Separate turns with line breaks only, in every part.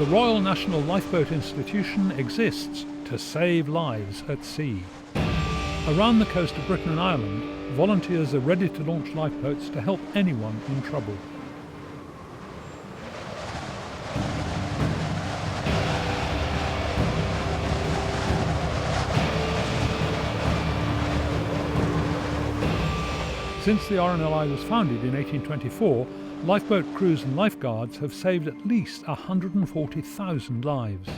The Royal National Lifeboat Institution exists to save lives at sea. Around the coast of Britain and Ireland, volunteers are ready to launch lifeboats to help anyone in trouble. Since the RNLI was founded in 1824, lifeboat crews and lifeguards have saved at least 140,000 lives.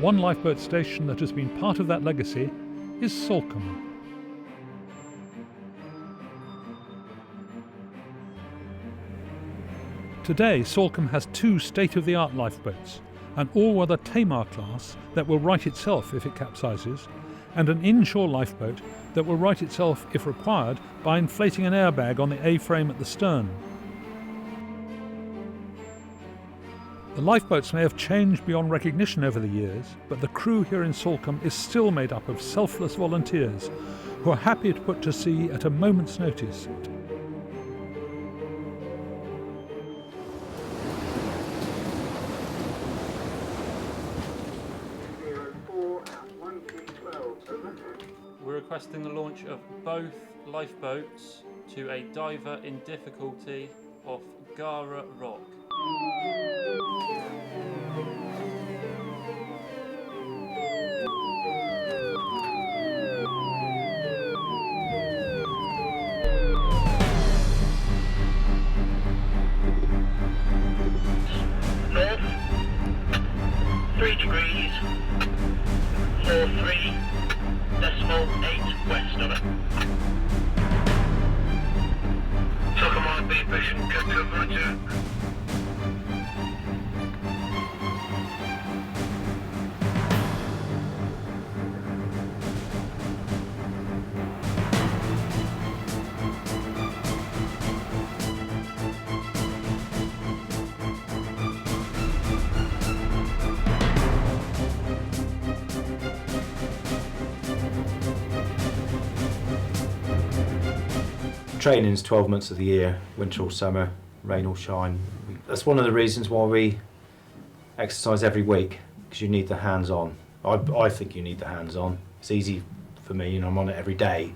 One lifeboat station that has been part of that legacy is Salcombe. Today, Salcombe has two state-of-the-art lifeboats, an all-weather Tamar class that will right itself if it capsizes, and an inshore lifeboat that will right itself if required by inflating an airbag on the A-frame at the stern. The lifeboats may have changed beyond recognition over the years, but the crew here in Salcombe is still made up of selfless volunteers who are happy to put to sea at a moment's notice.
We're requesting the launch of both lifeboats to a diver in difficulty off Gara Rock.
North, 3 degrees, 43.8 west of it. Salcombe on B position, go Roger.
Training's 12 months of the year, winter or summer, rain or shine. That's one of the reasons why we exercise every week, because you need the hands-on. I think you need the hands-on. It's easy for me, I'm on it every day.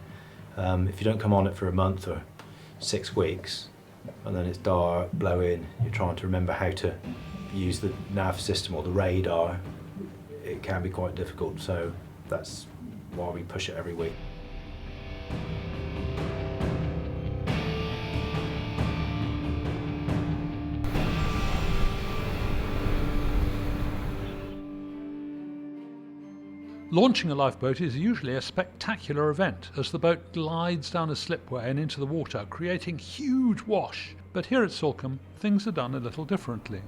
If you don't come on it for a month or 6 weeks, and then it's dark, blowing, you're trying to remember how to use the nav system or the radar, it can be quite difficult, so that's why we push it every week.
Launching a lifeboat is usually a spectacular event as the boat glides down a slipway and into the water, creating huge wash. But here at Salcombe, things are done a little differently.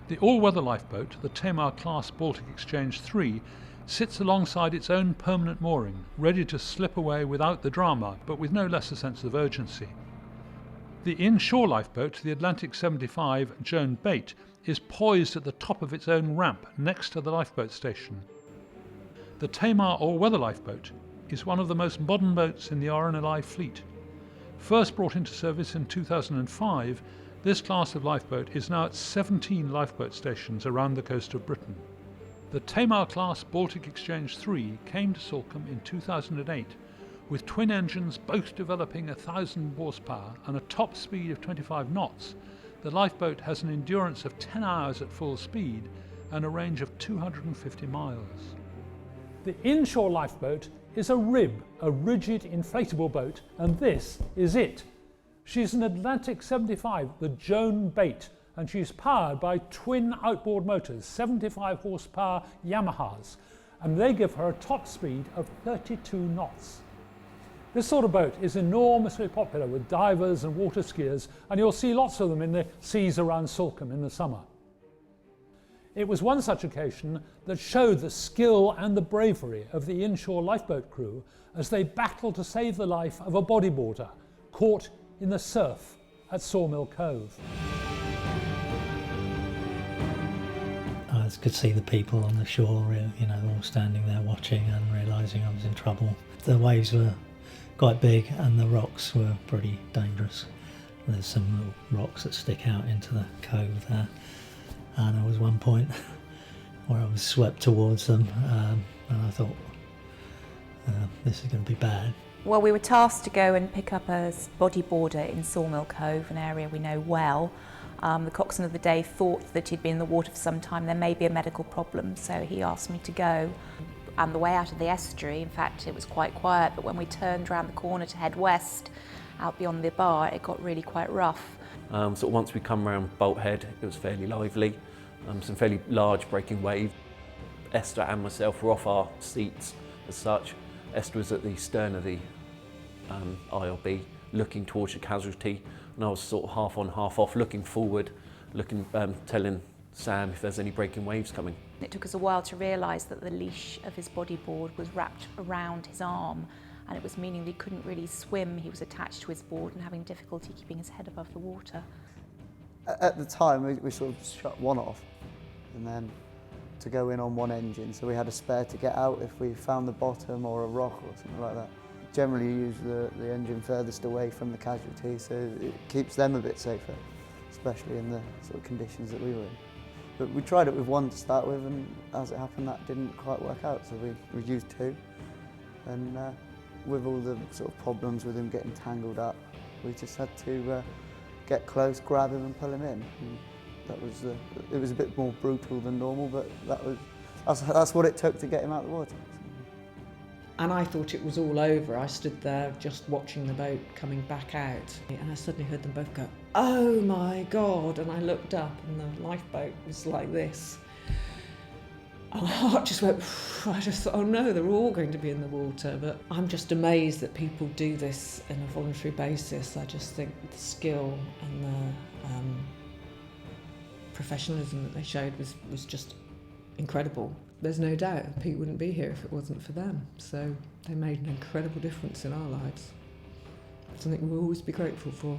The all-weather lifeboat, the Tamar class Baltic Exchange 3, sits alongside its own permanent mooring, ready to slip away without the drama, but with no less a sense of urgency. The inshore lifeboat, the Atlantic 75 Joan Bait, is poised at the top of its own ramp next to the lifeboat station. The Tamar all-weather lifeboat is one of the most modern boats in the RNLI fleet. First brought into service in 2005, this class of lifeboat is now at 17 lifeboat stations around the coast of Britain. The Tamar class Baltic Exchange 3 came to Salcombe in 2008, with twin engines both developing 1,000 horsepower and a top speed of 25 knots. The lifeboat has an endurance of 10 hours at full speed and a range of 250 miles. The inshore lifeboat is a RIB, a rigid inflatable boat, and this is it. She's an Atlantic 75, the Joan Bait, and she's powered by twin outboard motors, 75 horsepower Yamahas, and they give her a top speed of 32 knots. This sort of boat is enormously popular with divers and water skiers, and you'll see lots of them in the seas around Salcombe in the summer. It was one such occasion that showed the skill and the bravery of the inshore lifeboat crew as they battled to save the life of a bodyboarder caught in the surf at Sawmill Cove.
I could see the people on the shore, all standing there watching and realising I was in trouble. The waves were quite big and the rocks were pretty dangerous. There's some little rocks that stick out into the cove there, and there was one point where I was swept towards them, and I thought, this is going to be bad.
Well, we were tasked to go and pick up a bodyboarder in Sawmill Cove, an area we know well. The coxswain of the day thought that he'd been in the water for some time, there may be a medical problem, so he asked me to go. And the way out of the estuary, in fact, it was quite quiet, but when we turned round the corner to head west, out beyond the bar, it got really quite rough.
So once we come round Bolthead, it was fairly lively, some fairly large breaking waves. Esther and myself were off our seats as such. Esther was at the stern of the ILB, looking towards the casualty, and I was sort of half on, half off, looking forward, telling Sam if there's any breaking waves coming.
It took us a while to realise that the leash of his bodyboard was wrapped around his arm, and it was meaning that he couldn't really swim. He was attached to his board and having difficulty keeping his head above the water.
At the time, we sort of shut one off, and then to go in on one engine, so we had a spare to get out if we found the bottom or a rock or something like that. Generally you use the engine furthest away from the casualty, so it keeps them a bit safer, especially in the sort of conditions that we were in. But we tried it with one to start with, and as it happened that didn't quite work out, so we used two. And with all the sort of problems with him getting tangled up, we just had to get close, grab him and pull him in. And that was it was a bit more brutal than normal, but that's what it took to get him out of the water.
And I thought it was all over. I stood there just watching the boat coming back out, and I suddenly heard them both go, "Oh my God!" And I looked up, and the lifeboat was like this. And my heart just went, I just thought, oh no, they're all going to be in the water. But I'm just amazed that people do this on a voluntary basis. I just think the skill and the professionalism that they showed was just incredible. There's no doubt that Pete wouldn't be here if it wasn't for them. So they made an incredible difference in our lives. Something we'll always be grateful for.